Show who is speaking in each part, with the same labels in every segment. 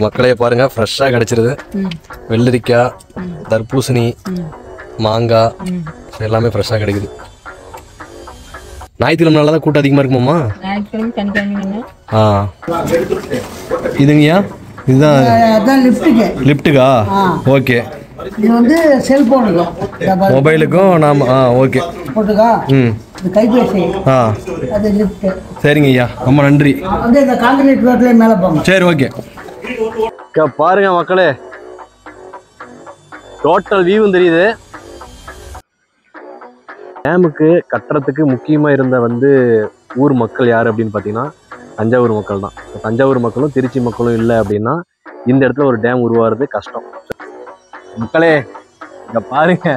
Speaker 1: மக்களே பாருங்க ஃப்ரெஷ்ஷாக கிடச்சிருது. வெள்ளரிக்காய், தர்பூசணி, மாங்காய் எல்லாமே ஃப்ரெஷ்ஷாக கிடைக்குது. ஞாயிற்றுக்கிழமை நல்லா தான் கூட்டம் அதிகமாக இருக்குமாம்மா? ஆ இதுங்கய்யா, இதுதான் லிஃப்ட்டுக்கா? ஓகே.
Speaker 2: இது வந்து செல்போனுக்கும்
Speaker 1: மொபைலுக்கும் நாம் ஓகே
Speaker 2: போட்டுக்கா. கைபேசி அது லிஃப்ட்.
Speaker 1: சரிங்க ஐயா, ரொம்ப நன்றி.
Speaker 2: அப்படியே இந்த கான்கிரீட் ரோட்லேயே மேலே போங்க.
Speaker 1: சரி ஓகே. பாருங்க மக்களே, டோட்டல் வியூவும் தெரியுது. டேமுக்கு கட்டுறதுக்கு முக்கியமாக இருந்த ஊர் மக்கள் யார் அப்படின்னு பார்த்தீங்கன்னா தஞ்சாவூர் மக்கள் தான். தஞ்சாவூர் மக்களும் திருச்சி மக்களும் இல்லை அப்படின்னா இந்த இடத்துல ஒரு டேம் உருவாகிறது கஷ்டம். மக்களே இங்க பாருங்க,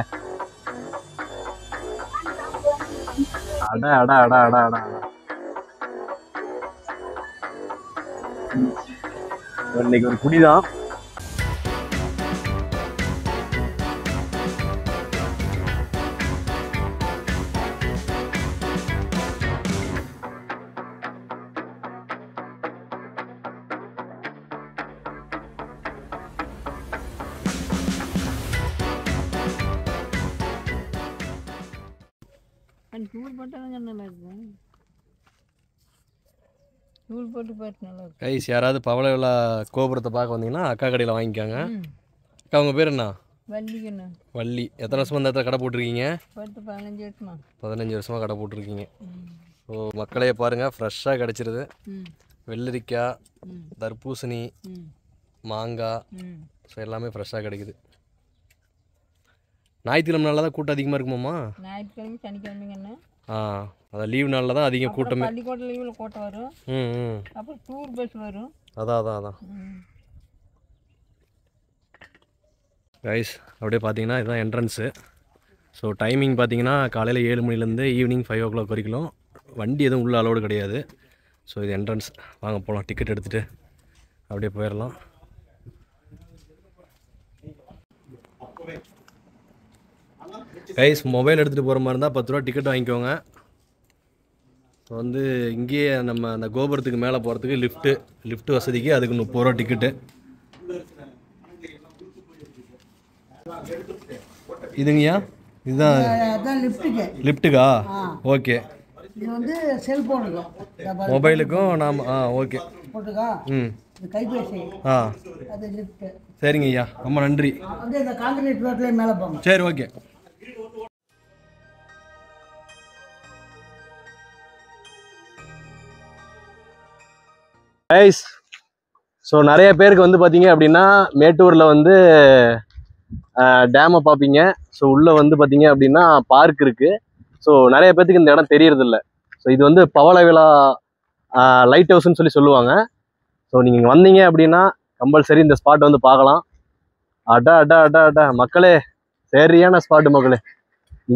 Speaker 1: அட அட அட அட அட இன்னைக்கு ஒரு குடிதான். கைஸ், யாராவது பவள விழா கோபுரத்தை பார்க்க வந்தீங்கன்னா அக்கா கடையில் வாங்கிக்காங்க. அக்கா உங்கள் பேர் என்ன? வள்ளி. எத்தனை வருஷமாக இந்த இடத்துல கடை போட்டிருக்கீங்க? 15 வருஷமாக கடை போட்டிருக்கீங்க. ஸோ மக்களே பாருங்கள், ஃப்ரெஷ்ஷாக கிடச்சிருது. வெள்ளரிக்காய், தர்பூசணி, மாங்காய் ஸோ எல்லாமே ஃப்ரெஷ்ஷாக கிடைக்குது. ஞாயிற்றுக்கிழமை நல்லா தான் கூட்டம் அதிகமாக இருக்குமாம்மா?
Speaker 2: ஞாயிற்றுக்கிழமை சனிக்கிழமைங்கண்ணா.
Speaker 1: அதான் லீவ் நாளில் தான் அதிகம் கூட்டமே.
Speaker 2: பள்ளிக்கூட லீவில் கூட்டம் வரும். அப்புறம் டூர் பஸ் வரும்.
Speaker 1: அதான் கைஸ், அப்படியே பார்த்தீங்கன்னா இதுதான் என்ட்ரன்ஸு. ஸோ டைமிங் பார்த்தீங்கன்னா காலையில் 7 மணிலேருந்து ஈவினிங் 5 o'clock வரைக்கும். வண்டி எதுவும் உள்ள அலோடு கிடையாது. ஸோ இது என்ட்ரன்ஸ். வாங்க போகலாம், டிக்கெட் எடுத்துகிட்டு அப்படியே போயிடலாம். கைஸ், மொபைல் எடுத்துகிட்டு போகிற மாதிரி இருந்தால் 10 ரூபா டிக்கெட் வாங்கிக்கோங்க. ஸோ இங்கேயே நம்ம அந்த கோபுரத்துக்கு மேலே போகிறதுக்கு லிஃப்ட் வசதிக்கு அதுக்கு 30 ரூபா டிக்கெட்டு. இதுங்கய்யா, இதுதான் லிஃப்ட்டுக்கா? ஓகே.
Speaker 2: இது வந்து செல்போனுக்கும்
Speaker 1: மொபைலுக்கும் நாம் ஓகே
Speaker 2: போட்டுக்கா. கைபேசி அது லிஃப்ட்.
Speaker 1: சரிங்க ஐயா, ரொம்ப நன்றி.
Speaker 2: அப்படியே இந்த கான்கிரீட் ரோட்லேயே மேலே போங்க.
Speaker 1: சரி ஓகே. கைஸ், ஸோ நிறைய பேருக்கு பார்த்தீங்க அப்படின்னா மேட்டூரில் டேமை பார்ப்பீங்க. ஸோ உள்ளே பார்த்தீங்க அப்படின்னா பார்க் இருக்குது. ஸோ நிறைய பேர்த்துக்கு இந்த இடம் தெரியறதில்ல. ஸோ இது பவள விழா லைட் ஹவுஸ்ன்னு சொல்லுவாங்க. ஸோ நீங்கள் இங்கே வந்தீங்க அப்படின்னா கம்பல்சரி இந்த ஸ்பாட் பார்க்கலாம். அடா அடா அடா அடா மக்களே, சரியான ஸ்பாட்டு மக்களே.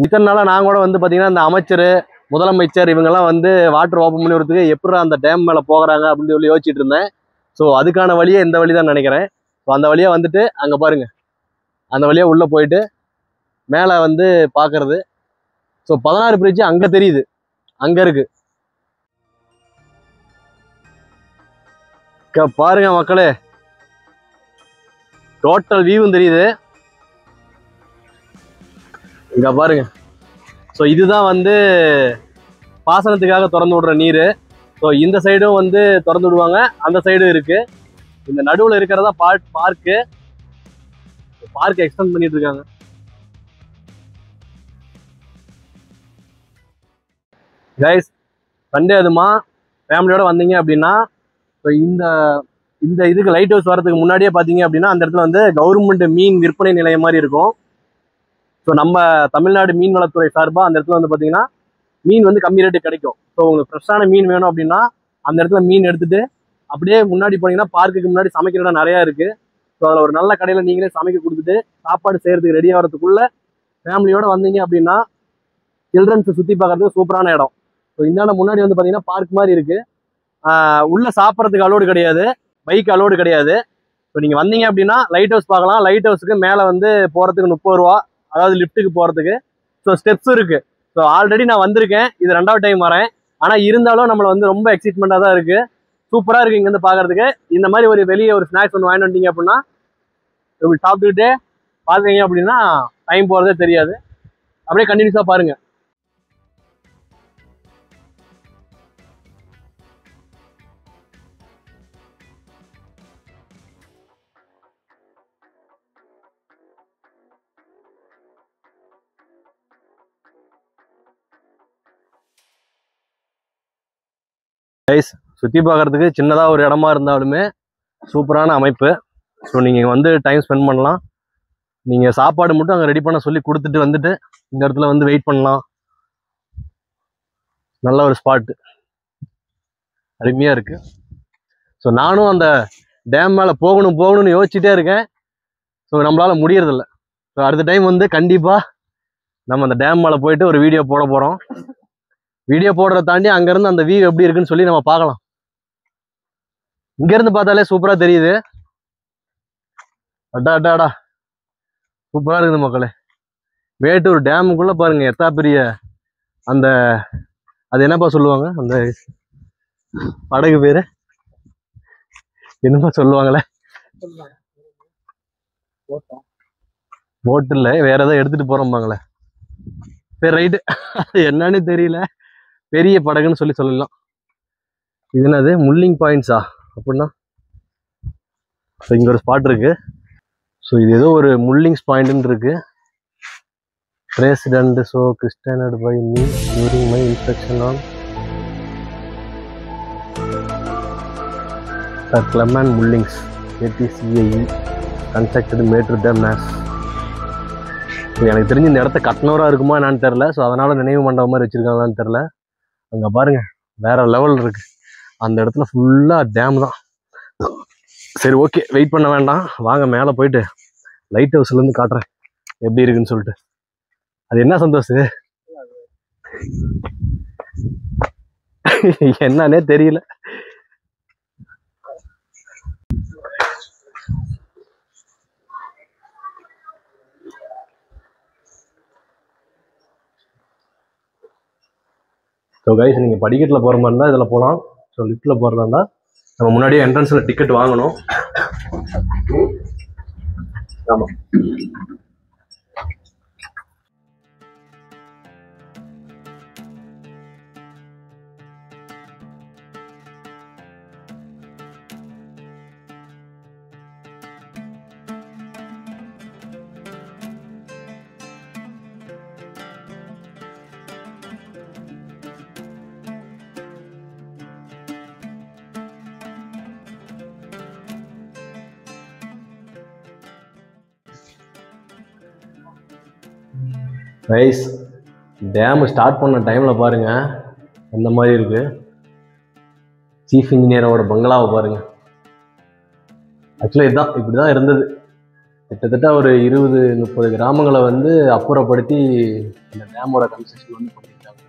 Speaker 1: இத்தனை நாளாக நான் கூட பார்த்தீங்கன்னா இந்த அமைச்சர், முதலமைச்சர் இவங்கெல்லாம் வாட்டர் ஓப்பன் பண்ணி வரதுக்கு எப்படி அந்த டேம் மேலே போகிறாங்க அப்படின்னு யோசிச்சுட்டு இருந்தேன். ஸோ அதுக்கான வழியே இந்த வழி தான் நினைக்கிறேன். ஸோ அந்த வழியாக அங்கே பாருங்க, அந்த வழியாக உள்ளே போயிட்டு மேலே பார்க்கறது. ஸோ 16 பிரிட்ஜ் அங்கே தெரியுது, அங்கே இருக்கு. பாருங்க மக்களே, டோட்டல் வியூவும் தெரியுது. இங்க பாருங்க. ஸோ இதுதான் பாசனத்துக்காக திறந்து விடுற நீர். ஸோ இந்த சைடும் திறந்து விடுவாங்க, அந்த சைடும் இருக்கு. இந்த நடுவில் இருக்கிறதா பார்க்கு எக்ஸ்டெண்ட் பண்ணிட்டு இருக்காங்க. கைஸ், சண்டே அதுமா ஃபேமிலியோட வந்தீங்க அப்படின்னா ஸோ இந்த இதுக்கு லைட் ஹவுஸ் வரதுக்கு முன்னாடியே பார்த்தீங்க அப்படின்னா அந்த இடத்துல கவர்மெண்ட் மீன் விற்பனை நிலையம் மாதிரி இருக்கும். ஸோ நம்ம தமிழ்நாடு மீன்வளத்துறை சார்பாக அந்த இடத்துல பார்த்தீங்கன்னா மீன் கம்மி ரேட்டு கிடைக்கும். ஸோ உங்களுக்கு ஃப்ரெஷ்ஷான மீன் வேணும் அப்படின்னா அந்த இடத்துல மீன் எடுத்துட்டு அப்படியே முன்னாடி போனீங்கன்னா பார்க்குக்கு முன்னாடி சமைக்கிற இடம் நிறையா இருக்குது. ஸோ அதில் ஒரு நல்ல கடையில் நீங்களே சமைக்க கொடுத்துட்டு சாப்பாடு செய்கிறதுக்கு ரெடி ஆகிறதுக்குள்ள ஃபேமிலியோடு வந்தீங்க அப்படின்னா சில்ட்ரன்ஸை சுற்றி பார்க்குறதுக்கு சூப்பரான இடம். ஸோ இந்த இடம் முன்னாடி பார்த்தீங்கன்னா பார்க் மாதிரி இருக்குது. உள்ளே சாப்பிட்றதுக்கு அலோடு கிடையாது, பைக் அலோடு கிடையாது. ஸோ நீங்கள் வந்தீங்க அப்படின்னா லைட் ஹவுஸ் பார்க்கலாம். லைட் ஹவுஸுக்கு மேலே போகிறதுக்கு 30 ரூபா, அதாவது லிஃப்ட்டுக்கு போகிறதுக்கு. ஸோ ஸ்டெப்ஸ் இருக்குது. ஸோ ஆல்ரெடி நான் வந்திருக்கேன், இது 2வது டைம் வரேன். ஆனால் இருந்தாலும் நம்மளை ரொம்ப எக்ஸைட்மெண்ட்டாக தான் இருக்குது. சூப்பராக இருக்குது இங்கேருந்து பார்க்கறதுக்கு. இந்த மாதிரி ஒரு வெளியே ஒரு ஸ்நாக்ஸ் ஒன்று வாங்கிட்டு வந்தீங்க அப்படின்னா இப்படி சாப்பிட்டுக்கிட்டே பார்த்தீங்க அப்படின்னா டைம் போகிறதே தெரியாது. அப்படியே கண்டினியூஸாக பாருங்கள். சுற்றி பார்க்கறதுக்கு சின்னதாக ஒரு இடமா இருந்தாலுமே சூப்பரான அமைப்பு. ஸோ நீங்கள் வந்து டைம் ஸ்பெண்ட் பண்ணலாம். நீங்கள் சாப்பாடு மட்டும் அங்கே ரெடி பண்ண சொல்லி கொடுத்துட்டு வந்துட்டு இந்த இடத்துல வந்து வெயிட் பண்ணலாம். நல்ல ஒரு ஸ்பாட்டு, அருமையாக இருக்குது. ஸோ நானும் அந்த டேம் மேலே போகணும்னு யோசிச்சுட்டே இருக்கேன். ஸோ நம்மளால் முடியறதில்ல. ஸோ அடுத்த டைம் வந்து கண்டிப்பாக நம்ம அந்த டேம் மேலே போயிட்டு ஒரு வீடியோ போட போகிறோம். வீடியோ போடுறத தாண்டி அங்கேருந்து அந்த வியூ எப்படி இருக்குன்னு சொல்லி நம்ம பார்க்கலாம். இங்கேருந்து பார்த்தாலே சூப்பராக தெரியுது. அடாடாடா சூப்பராக இருக்குது மக்களே. மேட்டூர் டேமுக்குள்ளே பாருங்கள் எத்தா பெரிய அந்த அது என்னப்பா சொல்லுவாங்க அந்த படகு பேர் என்னப்பா சொல்லுவாங்களே, போட்டு இல்லை வேற ஏதோ எடுத்துகிட்டு போகிறோம்பாங்களே. சரி ரைட்டு, என்னன்னு தெரியல. பெரிய படகுன்னு சொல்லலாம். இது என்னது முல்லிங் பாயிண்ட்ஸா அப்படின்னா? ஸோ இங்கே ஒரு ஸ்பாட் இருக்கு. ஸோ இது ஏதோ ஒரு முல்லிங்ஸ் பாயிண்ட்னு இருக்கு. President so christened by me during my instruction on Sir Clement Mullings, ATCAE, constructed Mettur dam மேஸ். எனக்கு தெரிஞ்சு இந்த இடத்த கட்டினவராக இருக்குமா என்னான்னு தெரில. ஸோ அதனால் நினைவு மண்டபம் மாதிரி வச்சுருக்காங்களான்னு தெரில. அங்கே பாருங்கள் வேறு லெவல் இருக்குது. அந்த இடத்துல ஃபுல்லாக டேம் தான். சரி ஓகே, வெயிட் பண்ண வேண்டாம், வாங்க மேலே போயிட்டு லைட் ஹவுஸ்லேருந்து காட்டுறேன் எப்படி இருக்குன்னு சொல்லிட்டு. அது என்ன சந்தோஷ் என்னன்னே தெரியல. ஸோ கைஸ், நீங்கள் படிக்கட்டில் போகிற மாதிரி இருந்தால் இதில் போகலாம். ஸோ லிஃப்ட்டில் போகிறதா இருந்தால் நம்ம முன்னாடியே என்ட்ரன்ஸில் டிக்கெட் வாங்கணும். ஆமாம். ரைஸ் டேம் ஸ்டார்ட் பண்ண டைமில் பாருங்கள் அந்த மாதிரி இருக்குது. சீஃப் இன்ஜினியரோட பங்களாவை பாருங்கள். ஆக்சுவலாக இதுதான் இப்படி தான் இருந்தது. கிட்டத்தட்ட ஒரு 20-30 கிராமங்களை வந்து அப்புறப்படுத்தி இந்த டேமோட கன்ஸ்ட்ரக்ஷன் வந்து பண்ணியிருக்காங்க.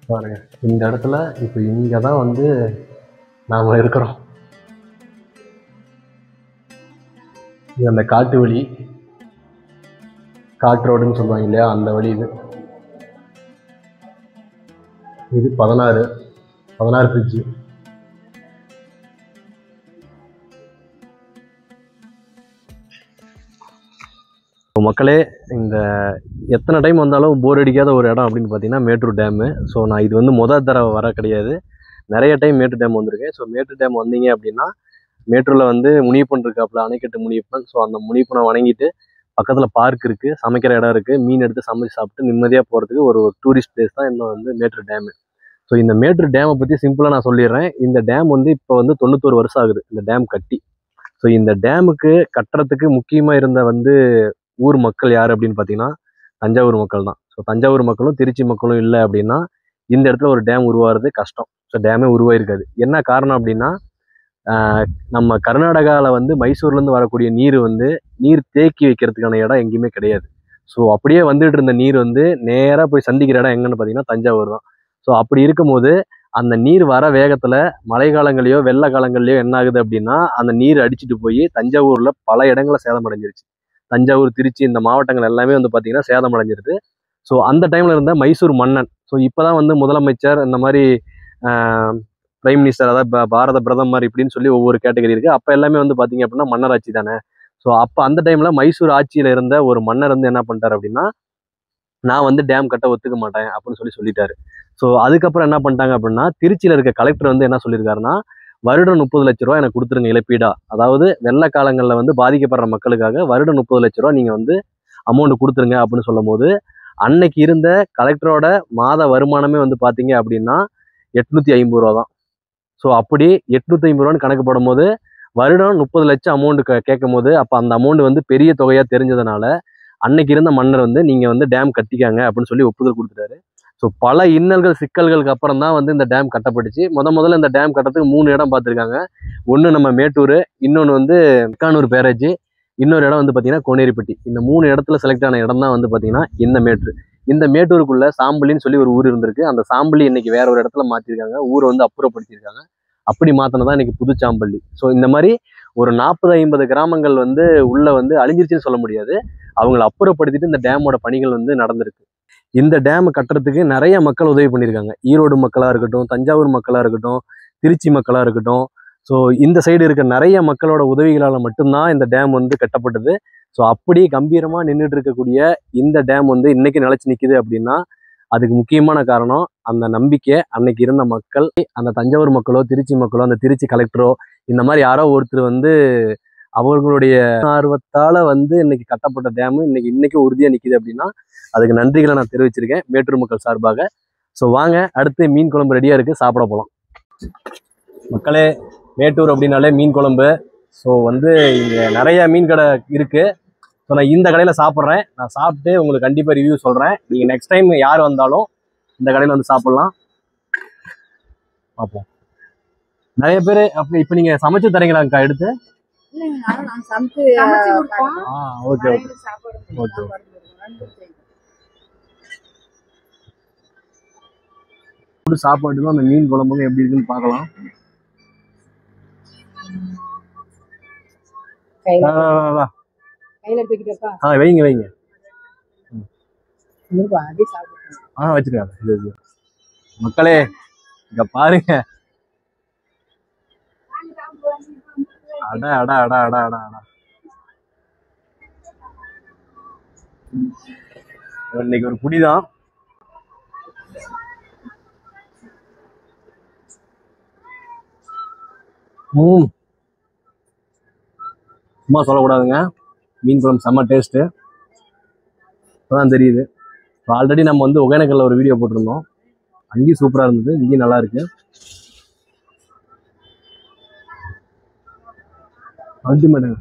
Speaker 1: பாருங்க இந்த இடத்துல இப்போ இங்கே தான் வந்து நாம் இருக்கிறோம். இது அந்த காட்டு வழி, காட்டு ரோடுன்னு சொல்லுவாங்க இல்லையா, அந்த வழி இது. இது 16 பிரிட்ஜு. மக்களே, இந்த எத்தனை டைம் வந்தாலும் போர் அடிக்காத ஒரு இடம் அப்படின்னு பார்த்தீங்கன்னா மேட்டூர் டேமு. ஸோ நான் இது வந்து முதல் தடவை வர கிடையாது, நிறைய டைம் மேட்டூர் டேம் வந்திருக்கேன். ஸோ மேட்டூர் டேம் வந்தீங்க அப்படின்னா மேட்டூரில் வந்து முனியப்பன் இருக்காப்புல, அணைக்கட்டு முனியப்பன். ஸோ அந்த முனியப்பனை வணங்கிட்டு பக்கத்தில் பார்க் இருக்குது, சமைக்கிற இடம் இருக்குது, மீன் எடுத்து சமைச்சு சாப்பிட்டு நிம்மதியாக போகிறதுக்கு ஒரு டூரிஸ்ட் பிளேஸ் தான் இன்னும் வந்து மேட்டூர் டேமு. ஸோ இந்த மேட்டூர் டேமை பற்றி சிம்பிளாக நான் சொல்லிடுறேன். இந்த டேம் வந்து இப்போ வந்து 91 வருஷம் ஆகுது இந்த டேம் கட்டி. ஸோ இந்த டேமுக்கு கட்டுறதுக்கு முக்கியமாக இருந்த வந்து ஊர் மக்கள் யார் அப்படின்னு பார்த்தீங்கன்னா தஞ்சாவூர் மக்கள் தான். ஸோ தஞ்சாவூர் மக்களும் திருச்சி மக்களும் இல்லை அப்படின்னா இந்த இடத்துல ஒரு டேம் உருவாகிறது கஷ்டம். ஸோ டேமே உருவாயிருக்காது. என்ன காரணம் அப்படின்னா நம்ம கர்நாடகாவில் வந்து மைசூர்லேருந்து வரக்கூடிய நீர் வந்து நீர் தேக்கி வைக்கிறதுக்கான இடம் எங்கேயுமே கிடையாது. ஸோ அப்படியே வந்துட்டு இருந்த நீர் வந்து நேராக போய் சந்திக்கிற இடம் எங்கன்னு பார்த்தீங்கன்னா தஞ்சாவூர் தான். ஸோ அப்படி இருக்கும்போது அந்த நீர் வர வேகத்தில் மழை காலங்களையோ வெள்ள காலங்கள்லையோ என்ன ஆகுது அப்படின்னா அந்த நீர் அடிச்சுட்டு போய் தஞ்சாவூரில் பல இடங்களை சேதமடைஞ்சிருச்சு. தஞ்சாவூர் திருச்சி இந்த மாவட்டங்கள் எல்லாமே வந்து பார்த்தீங்கன்னா சேதமடைஞ்சிருது. ஸோ அந்த டைமில் இருந்த மைசூர் மன்னன், ஸோ இப்போ தான் வந்து முதலமைச்சர் இந்த மாதிரி பிரைம் மினிஸ்டர், அதாவது பாரத பிரதமர் இப்படின்னு சொல்லி ஒவ்வொரு கேட்டகரி இருக்குது. அப்போ எல்லாமே வந்து பார்த்தீங்க அப்படின்னா மன்னர் ஆட்சி தானே. ஸோ அப்போ அந்த டைமில் மைசூர் ஆட்சியில் இருந்த ஒரு மன்னர் வந்து என்ன பண்ணிட்டார் அப்படின்னா நான் வந்து டேம் கட்ட ஒத்துக்க மாட்டேன் அப்படின்னு சொல்லிட்டாரு. ஸோ அதுக்கப்புறம் என்ன பண்ணிட்டாங்க அப்படின்னா திருச்சியில் இருக்க கலெக்டர் வந்து என்ன சொல்லியிருக்காருன்னா வருடம் 30 லட்ச ரூபா எனக்கு கொடுத்துருங்க இழப்பீடா. அதாவது வெள்ள காலங்களில் வந்து பாதிக்கப்படுற மக்களுக்காக வருடம் 30 லட்ச ரூபா நீங்கள் வந்து அமௌண்ட் கொடுத்துருங்க அப்படின்னு சொல்லும் போது அன்னைக்கு இருந்த கலெக்டரோட மாத வருமானமே வந்து பார்த்தீங்க அப்படின்னா 850 ரூபா தான். ஸோ அப்படி 850 ரூபான்னு கணக்கு போடும் போது வருடம் 30 லட்சம் அமௌண்ட் கேட்கும் போது அப்போ அந்த அமௌண்ட் வந்து பெரிய தொகையாக தெரிஞ்சதுனால அன்னைக்கு இருந்த மன்னர் வந்து நீங்கள் வந்து டேம் கட்டிக்காங்க அப்படின்னு சொல்லி ஒப்புதல் கொடுத்துட்டாரு. ஸோ பல இன்னல்கள் சிக்கல்களுக்கு அப்புறம் தான் வந்து இந்த டேம் கட்டப்பட்டுச்சு. முதல்ல இந்த டேம் கட்டுறதுக்கு 3 இடம் பார்த்துருக்காங்க. ஒன்று நம்ம மேட்டூர், இன்னொன்று வந்து மெக்கானூர் பேரேஜ், இன்னொரு இடம் வந்து பார்த்தீங்கன்னா கோனேரிப்பட்டி. இந்த 3 இடத்துல செலக்ட் ஆன இடம் தான் வந்து பார்த்தீங்கன்னா இந்த மேட்டூர். இந்த மேட்டூருக்குள்ள சாம்பலின்னு சொல்லி ஒரு ஊர் இருந்திருக்கு. அந்த சாம்பலி இன்னைக்கு வேற ஒரு இடத்துல மாற்றிருக்காங்க. ஊரை வந்து அப்புறப்படுத்தியிருக்காங்க. அப்படி மாற்றினதான் இன்னைக்கு புதுச்சாம்பள்ளி. ஸோ இந்த மாதிரி ஒரு 40-50 கிராமங்கள் வந்து உள்ள வந்து அழிஞ்சிருச்சுன்னு சொல்ல முடியாது. அவங்களை அப்புறப்படுத்திட்டு இந்த டேமோட பணிகள் வந்து நடந்திருக்கு. இந்த டேம் கட்டுறதுக்கு நிறைய மக்கள் உதவி பண்ணியிருக்காங்க. ஈரோடு மக்களாக இருக்கட்டும், தஞ்சாவூர் மக்களாக இருக்கட்டும், திருச்சி மக்களாக இருக்கட்டும். ஸோ இந்த சைடு இருக்க நிறைய மக்களோட உதவிகளால் மட்டும்தான் இந்த டேம் வந்து கட்டப்பட்டது. ஸோ அப்படி கம்பீரமாக நின்றுட்டு இருக்கக்கூடிய இந்த டேம் வந்து இன்னைக்கு நிலைச்சு நிற்குது அப்படின்னா அதுக்கு முக்கியமான காரணம் அந்த நம்பிக்கை. அன்னைக்கு இருந்த மக்கள், அந்த தஞ்சாவூர் மக்களோ திருச்சி மக்களோ அந்த திருச்சி கலெக்டரோ இந்த மாதிரி யாரோ ஒருத்தர் வந்து அவர்களுடைய ஆர்வத்தால் வந்து இன்னைக்கு கட்டப்பட்ட டேமு இன்னைக்கும் உறுதியாக நிற்கிது அப்படின்னா அதுக்கு நன்றிகளை நான் தெரிவிச்சிருக்கேன் மேட்டூர் மக்கள் சார்பாக. ஸோ வாங்க அடுத்து மீன் குழம்பு ரெடியாக இருக்குது, சாப்பிட போகலாம். மக்களே, மேட்டூர் அப்படின்னாலே மீன் குழம்பு. ஸோ வந்து இங்கே நிறைய மீன் கடை இருக்குது. ஸோ நான் இந்த கடையில் சாப்பிட்றேன். நான் சாப்பிட்டு உங்களுக்கு கண்டிப்பாக ரிவ்யூ சொல்கிறேன். நீங்கள் நெக்ஸ்ட் டைம் யார் வந்தாலும் இந்த கடையில் வந்து சாப்பிட்லாம். பார்ப்போம். நிறைய பேர் அப்படி இப்போ நீங்கள் சமைச்சு தரீங்களாக்கா எடுத்து? Okay okay okay. சாப்பாட்டுக்கும் அந்த மீன் குழம்புக்கும் எப்படி இருக்குன்னு பார்க்கலாம். வைங்க வைங்க. வச்சிருக்காங்க. மக்களே இங்க பாருங்க. அடா அடா அடா அடா அடா அடா. இன்னைக்கு ஒரு புடிதான். சும்மா சொல்லக்கூடாதுங்க, மீன் குழம்பு செம்ம டேஸ்ட்டு. இப்போதான் தெரியுது. ஆல்ரெடி நம்ம வந்து ஒகேனக்கல்ல ஒரு வீடியோ போட்டிருந்தோம். அங்கேயும் சூப்பராக இருந்தது, இங்கேயும் நல்லா இருக்கு. அல்டிமேட்.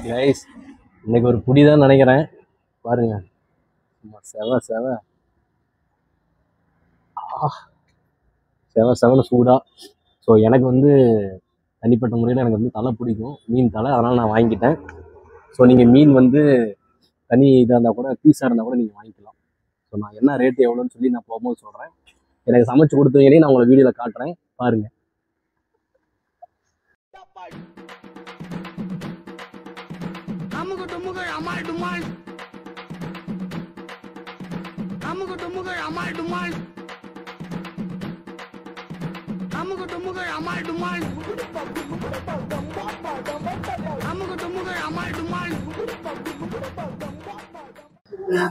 Speaker 1: கைஸ், இன்னைக்கு ஒரு புடிதான் நினைக்கிறேன். பாருங்க, செவ செவ செவ செவன்னு சூடா. ஸோ எனக்கு வந்து தனிப்பட்ட முறையில் எனக்கு வந்து தலை பிடிக்கும், மீன் தலை. அதனால் நான் வாங்கிக்கிட்டேன். ஸோ நீங்கள் மீன் வந்து தனி இதாக இருந்தால் கூட, பீஸாக இருந்தால் கூட நீங்கள் வாங்கிக்கலாம். ஸோ நான் என்ன ரேட்டு எவ்வளோன்னு சொல்லி நான் போகும்போது சொல்கிறேன். எனக்கு சமைச்சு கொடுத்தவங்களையும் நான் உங்களை வீடியோவில் காட்டுறேன், பாருங்கள்.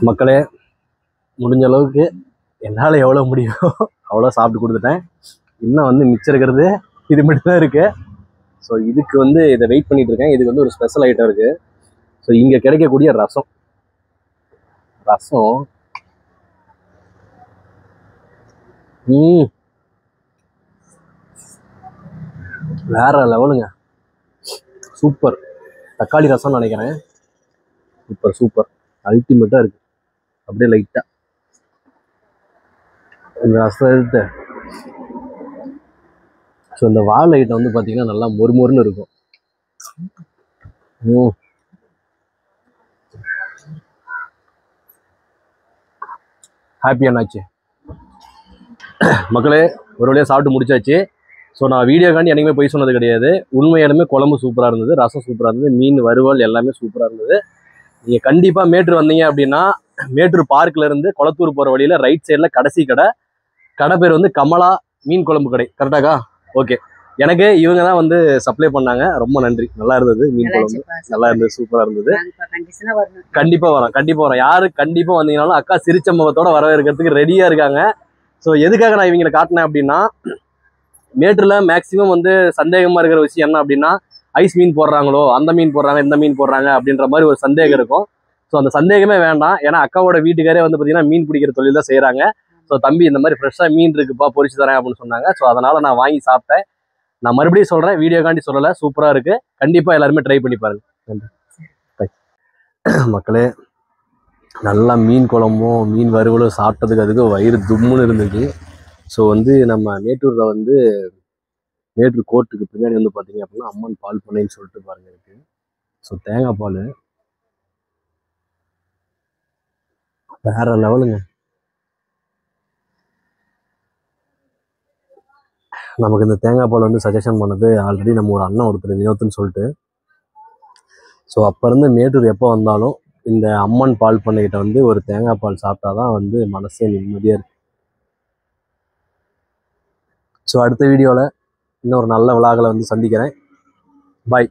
Speaker 1: மக்களே, முடிஞ்ச அளவுக்கு என்னால் எவ்வளோ முடியுமோ அவ்வளோ சாப்பிட்டு கொடுத்துட்டேன். இன்னும் வந்து மிச்சம் இருக்கிறது இது மட்டும்தான் இருக்குது. ஸோ இதுக்கு வந்து இதை வெயிட் பண்ணிட்டு இருக்கேன். இதுக்கு வந்து ஒரு ஸ்பெஷல் ஐட்டம் இருக்குது. ஸோ இங்கே கிடைக்கக்கூடிய ரசம் வேற லெவலுங்க. சூப்பர். தக்காளி ரசம்னு நினைக்கிறேன். சூப்பர் அல்டிமேட்டாக இருக்கு. அப்படியே லைட்டாக இந்த ரசம் எடுத்து ஸோ இந்த வாழை ஐட்டம் வந்து பார்த்தீங்கன்னா நல்லா மொறுமொறுன்னு இருக்கும். ஹாப்பியானாச்சு மக்களே. ஒரு வழியாக சாப்பிட்டு முடிச்சாச்சு. ஸோ நான் வீடியோக்காண்டி என்றைக்குமே போய் சொன்னது கிடையாது. உண்மையாலுமே குழம்பு சூப்பராக இருந்தது, ரசம் சூப்பராக இருந்தது, மீன் வறுவல் எல்லாமே சூப்பராக இருந்தது. நீங்கள் கண்டிப்பாக மேட்டூர் வந்தீங்க அப்படின்னா மேட்டூர் பார்க்கிலேருந்து குளத்தூர் போகிற வழியில் ரைட் சைடில் கடைசி கடை பேர் வந்து கமலா மீன் குழம்பு கடை. கரெக்டாக்கா? ஓகே. எனக்கு இவங்க தான் வந்து சப்ளை பண்ணாங்க. ரொம்ப நன்றி. நல்லா இருந்தது மீன் குழம்பு, நல்லா இருந்தது, சூப்பராக இருந்தது. கண்டிப்பாக வரோம். யாரு கண்டிப்பாக வந்தீங்கன்னாலும் அக்கா சிரிச்சம்பவத்தோட வரவேற்கிறதுக்கு ரெடியாக இருக்காங்க. ஸோ எதுக்காக நான் இவங்களை காட்டினேன் அப்படின்னா, மேட்டூரில் மேக்ஸிமம் வந்து சந்தேகமாக இருக்கிற விஷயம் என்ன அப்படின்னா, ஐஸ் மீன் போடுறாங்களோ, அந்த மீன் போடுறாங்க, இந்த மீன் போடுறாங்க அப்படின்ற மாதிரி ஒரு சந்தேகம் இருக்கும். ஸோ அந்த சந்தேகமே வேண்டாம். ஏன்னா அக்காவோட வீட்டுக்காரே வந்து பார்த்தீங்கன்னா மீன் பிடிக்கிற தொழில் தான் செய்கிறாங்க. ஸோ தம்பி இந்த மாதிரி ஃப்ரெஷ்ஷாக மீன் இருக்குப்பா, பொரிச்சு தரேன் அப்படின்னு சொன்னாங்க. ஸோ அதனால் நான் வாங்கி சாப்பிட்டேன். நான் மறுபடியும் சொல்கிறேன், வீடியோக்காண்டி சொல்லலை, சூப்பராக இருக்குது. கண்டிப்பாக எல்லாருமே ட்ரை பண்ணி பாருங்க. நன்றி மக்களே. நல்லா மீன் குழம்பும் மீன் வறுவலும் சாப்பிட்டதுக்கு அதுக்கு வயிறு தும்முன்னு இருந்துச்சு. ஸோ வந்து நம்ம மேட்டூரில் வந்து மேட்டூர் கோர்ட்டுக்கு பின்னாடி வந்து பார்த்தீங்க அப்படின்னா அம்மன் பால் பண்ணைன்னு சொல்லிட்டு பாருங்க இருக்கு. ஸோ தேங்காய் பால் வேற லெவலுங்க. நமக்கு இந்த தேங்காய் பால் வந்து சஜஷன் பண்ணது ஆல்ரெடி நம்ம ஒரு அண்ணன் ஒருத்தர் வினோத்னு சொல்லிட்டு. ஸோ அப்போ இருந்து மேட்டூர் எப்போ வந்தாலும் இந்த அம்மன் பால் பண்ணைகிட்ட வந்து ஒரு தேங்காய் பால் சாப்பிட்டா தான் வந்து மனசே நிம்மதியாக இருக்கு. ஸோ அடுத்த வீடியோவில் இன்னொரு நல்ல விழாக்களை வந்து சந்திக்கிறேன். பாய்.